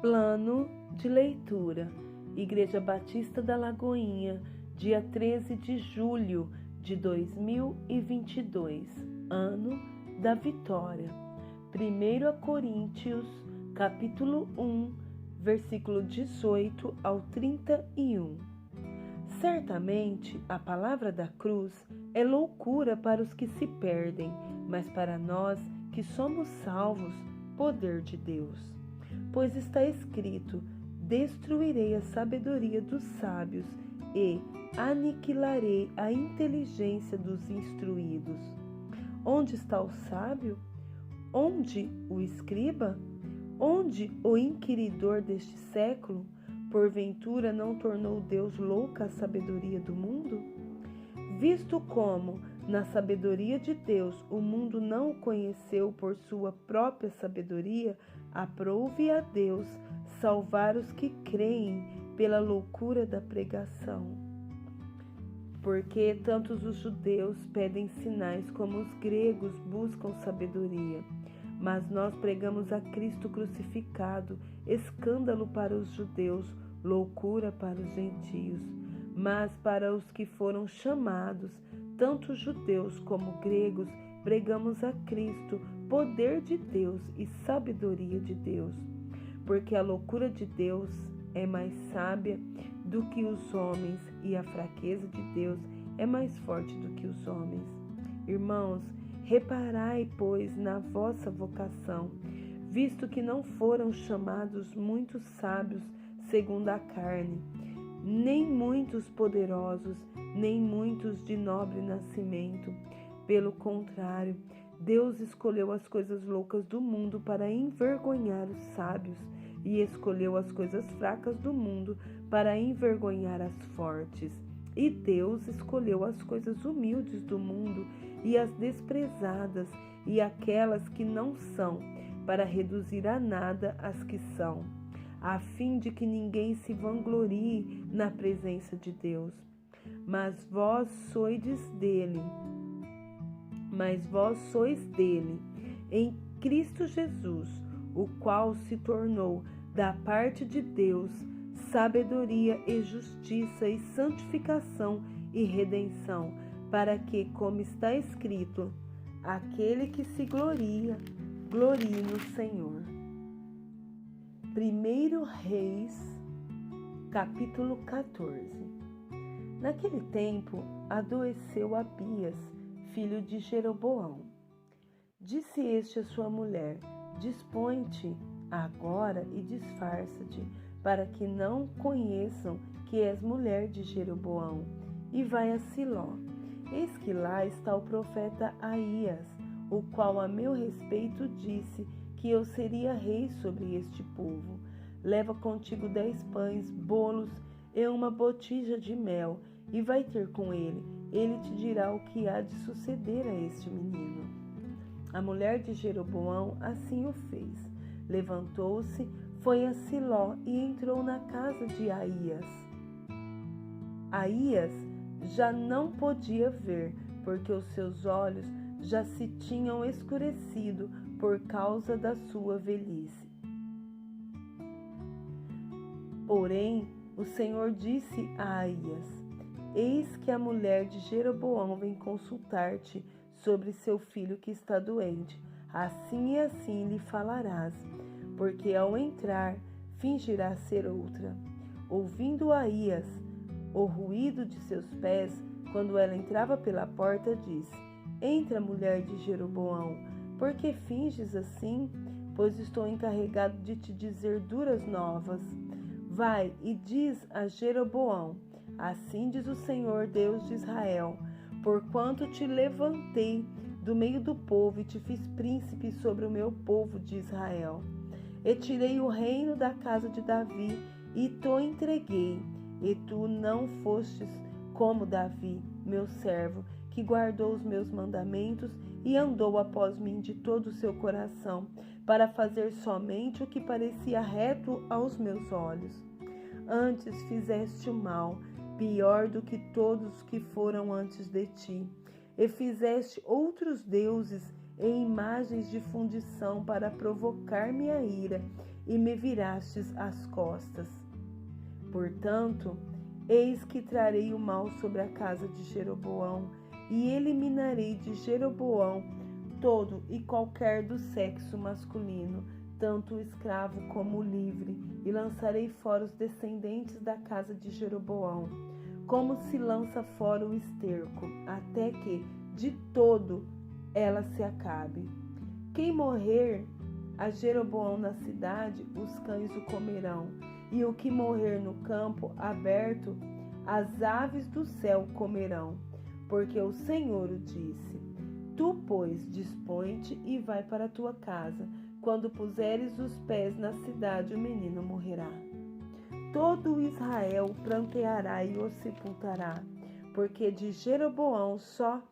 Plano de leitura: Igreja Batista da Lagoinha, dia 13 de julho de 2022, ano da vitória. 1 Coríntios, capítulo 1, versículo 18 ao 31. Certamente a palavra da cruz é loucura para os que se perdem, mas para nós que somos salvos, poder de Deus. Pois está escrito: destruirei a sabedoria dos sábios e aniquilarei a inteligência dos instruídos. Onde está o sábio? Onde o escriba? Onde o inquiridor deste século? Porventura não tornou Deus louca a sabedoria do mundo? Visto como, na sabedoria de Deus, o mundo não o conheceu por sua própria sabedoria, aprouve a Deus salvar os que creem pela loucura da pregação. Porque tantos os judeus pedem sinais como os gregos buscam sabedoria. Mas nós pregamos a Cristo crucificado, escândalo para os judeus, loucura para os gentios. Mas para os que foram chamados, tanto judeus como gregos, pregamos a Cristo, poder de Deus e sabedoria de Deus. Porque a loucura de Deus é mais sábia do que os homens, e a fraqueza de Deus é mais forte do que os homens. Irmãos, reparai, pois, na vossa vocação, visto que não foram chamados muitos sábios segundo a carne, nem muitos poderosos, nem muitos de nobre nascimento. Pelo contrário, Deus escolheu as coisas loucas do mundo para envergonhar os sábios, e escolheu as coisas fracas do mundo para envergonhar as fortes. E Deus escolheu as coisas humildes do mundo e as desprezadas e aquelas que não são, para reduzir a nada as que são, a fim de que ninguém se vanglorie na presença de Deus. Mas vós sois dele, em Cristo Jesus, o qual se tornou, da parte de Deus, sabedoria e justiça e santificação e redenção, para que, como está escrito, aquele que se glorie, glorie no Senhor. 1 Reis, capítulo 14. Naquele tempo, adoeceu Abias, filho de Jeroboão. Disse este a sua mulher: dispõe-te agora e disfarça-te, para que não conheçam que és mulher de Jeroboão, e vai a Siló. Eis que lá está o profeta Aías, o qual a meu respeito disse que eu seria rei sobre este povo. Leva contigo 10 pães, bolos e uma botija de mel, e vai ter com ele. Ele te dirá o que há de suceder a este menino. A mulher de Jeroboão assim o fez. Levantou-se, foi a Siló e entrou na casa de Aías. Aías já não podia ver, porque os seus olhos já se tinham escurecido por causa da sua velhice. Porém, o Senhor disse a Aías: eis que a mulher de Jeroboão vem consultar-te sobre seu filho que está doente. Assim e assim lhe falarás, porque ao entrar fingirá ser outra. Ouvindo Aías o ruído de seus pés, quando ela entrava pela porta, disse: entra, mulher de Jeroboão, por que finges assim? Pois estou encarregado de te dizer duras novas. Vai e diz a Jeroboão: assim diz o Senhor Deus de Israel, porquanto te levantei do meio do povo e te fiz príncipe sobre o meu povo de Israel. E tirei o reino da casa de Davi e te entreguei, e tu não fostes como Davi, meu servo, que guardou os meus mandamentos e andou após mim de todo o seu coração, para fazer somente o que parecia reto aos meus olhos. Antes fizeste o mal, pior do que todos que foram antes de ti, e fizeste outros deuses e imagens de fundição para provocar minha ira, e me virastes as costas. Portanto, eis que trarei o mal sobre a casa de Jeroboão, e eliminarei de Jeroboão todo e qualquer do sexo masculino, tanto o escravo como o livre, e lançarei fora os descendentes da casa de Jeroboão, como se lança fora o esterco, até que, de todo, ela se acabe. Quem morrer a Jeroboão na cidade, os cães o comerão, e o que morrer no campo aberto, as aves do céu comerão, porque o Senhor o disse. Tu, pois, dispõe-te e vai para a tua casa. Quando puseres os pés na cidade, o menino morrerá. Todo Israel pranteará e o sepultará, porque de Jeroboão só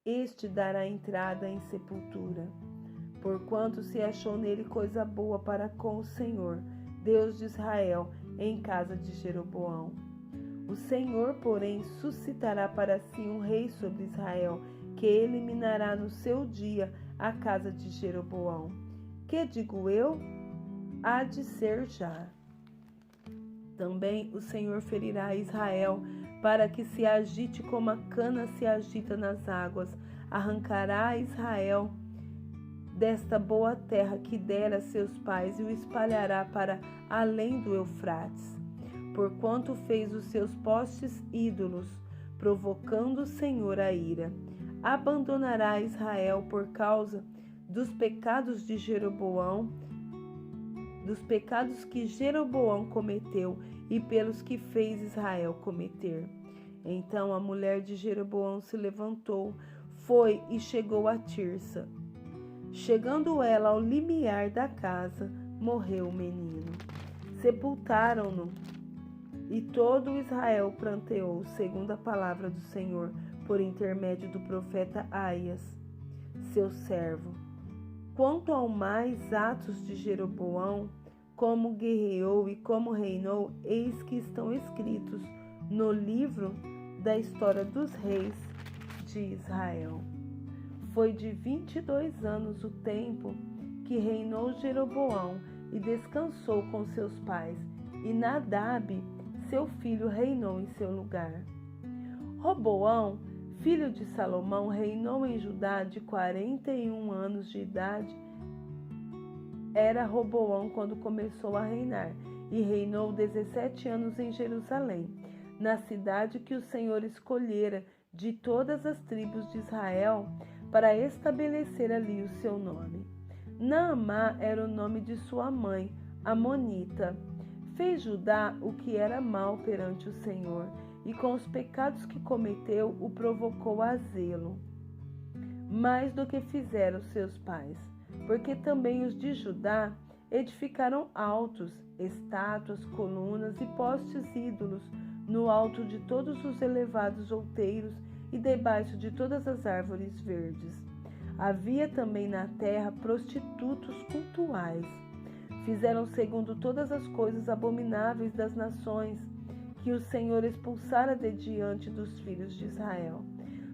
este dará entrada em sepultura, porquanto se achou nele coisa boa para com o Senhor, Deus de Israel, em casa de Jeroboão. O Senhor, porém, suscitará para si um rei sobre Israel, que eliminará no seu dia a casa de Jeroboão. Que digo eu? Há de ser já. Também o Senhor ferirá Israel, para que se agite como a cana se agita nas águas. Arrancará a Israel desta boa terra que dera a seus pais e o espalhará para além do Eufrates. Porquanto fez os seus postes ídolos, provocando o Senhor a ira. Abandonará Israel por causa dos pecados de Jeroboão, dos pecados que Jeroboão cometeu e pelos que fez Israel cometer. Então a mulher de Jeroboão se levantou, foi e chegou a Tirsa. Chegando ela ao limiar da casa, morreu o menino. Sepultaram-no, e todo Israel pranteou, segundo a palavra do Senhor, por intermédio do profeta Aias, seu servo. Quanto ao mais atos de Jeroboão, como guerreou e como reinou, eis que estão escritos no livro da história dos reis de Israel. Foi de 22 anos o tempo que reinou Jeroboão e descansou com seus pais, e Nadab, seu filho, reinou em seu lugar. Roboão, filho de Salomão, reinou em Judá de 41 anos de idade. Era Roboão quando começou a reinar, e reinou 17 anos em Jerusalém, na cidade que o Senhor escolhera de todas as tribos de Israel para estabelecer ali o seu nome. Naamá era o nome de sua mãe, Amonita. Fez Judá o que era mal perante o Senhor, e com os pecados que cometeu o provocou a zelo, mais do que fizeram seus pais, porque também os de Judá edificaram altos, estátuas, colunas e postes ídolos no alto de todos os elevados outeiros e debaixo de todas as árvores verdes. Havia também na terra prostitutos cultuais. Fizeram segundo todas as coisas abomináveis das nações que o Senhor expulsara de diante dos filhos de Israel.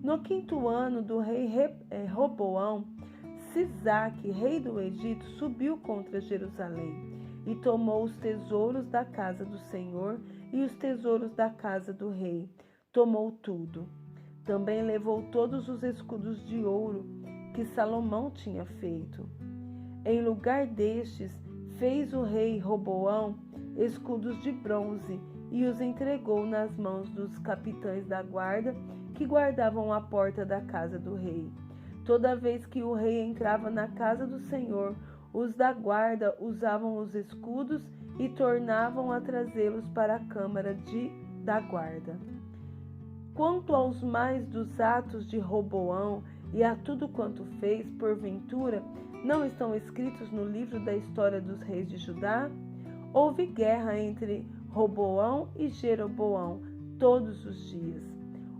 No 5º ano do rei Roboão, Sisaque, rei do Egito, subiu contra Jerusalém e tomou os tesouros da casa do Senhor e os tesouros da casa do rei. Tomou tudo. Também levou todos os escudos de ouro que Salomão tinha feito. Em lugar destes, fez o rei Roboão escudos de bronze e os entregou nas mãos dos capitães da guarda que guardavam a porta da casa do rei. Toda vez que o rei entrava na casa do Senhor, os da guarda usavam os escudos e tornavam a trazê-los para a câmara da guarda. Quanto aos mais dos atos de Roboão e a tudo quanto fez, porventura, não estão escritos no livro da história dos reis de Judá? Houve guerra entre Roboão e Jeroboão todos os dias.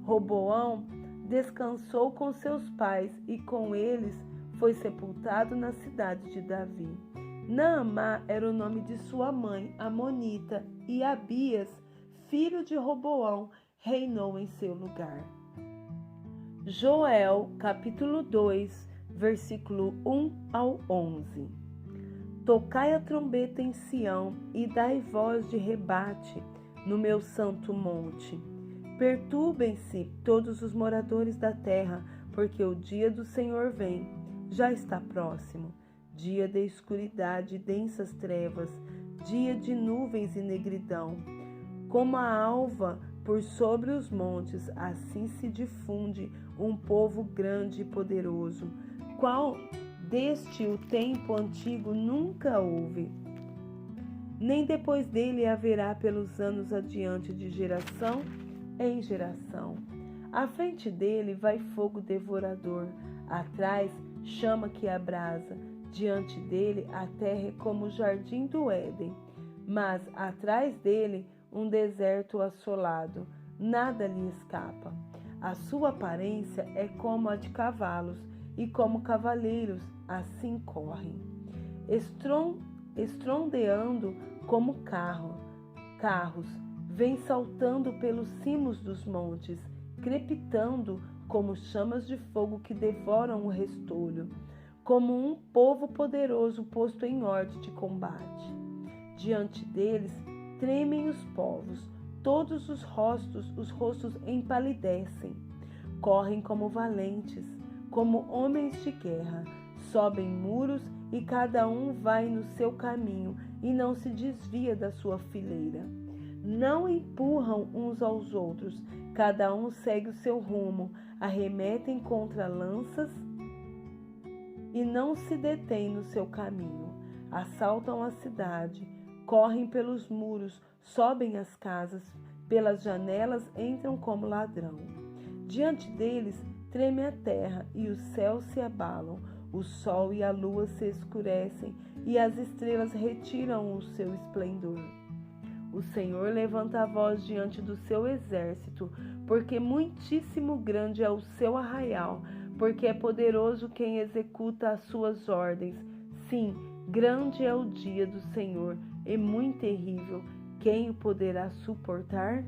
Roboão descansou com seus pais e com eles foi sepultado na cidade de Davi. Naamá era o nome de sua mãe, Amonita, e Abias, filho de Roboão, reinou em seu lugar. Joel, capítulo 2, versículo 1 ao 11. Tocai a trombeta em Sião e dai voz de rebate no meu santo monte. Perturbem-se todos os moradores da terra, porque o dia do Senhor vem, já está próximo. Dia de escuridade e densas trevas, dia de nuvens e negridão. Como a alva por sobre os montes, assim se difunde um povo grande e poderoso, qual deste o tempo antigo nunca houve, nem depois dele haverá pelos anos adiante, de geração em geração. À frente dele vai fogo devorador, atrás chama que abrasa. Diante dele a terra é como o jardim do Éden, mas atrás dele um deserto assolado, nada lhe escapa. A sua aparência é como a de cavalos, e como cavaleiros assim correm, estrondeando como carros, vem saltando pelos cimos dos montes, crepitando como chamas de fogo que devoram o restolho, como um povo poderoso posto em ordem de combate. Diante deles tremem os povos, todos os rostos empalidecem, correm como valentes, como homens de guerra, sobem muros e cada um vai no seu caminho e não se desvia da sua fileira. Não empurram uns aos outros, cada um segue o seu rumo, arremetem contra lanças e não se detêm no seu caminho. Assaltam a cidade, correm pelos muros, sobem as casas, pelas janelas entram como ladrão. Diante deles treme a terra e os céus se abalam, o sol e a lua se escurecem e as estrelas retiram o seu esplendor. O Senhor levanta a voz diante do seu exército, porque muitíssimo grande é o seu arraial, porque é poderoso quem executa as suas ordens. Sim, grande é o dia do Senhor, e muito terrível. Quem o poderá suportar?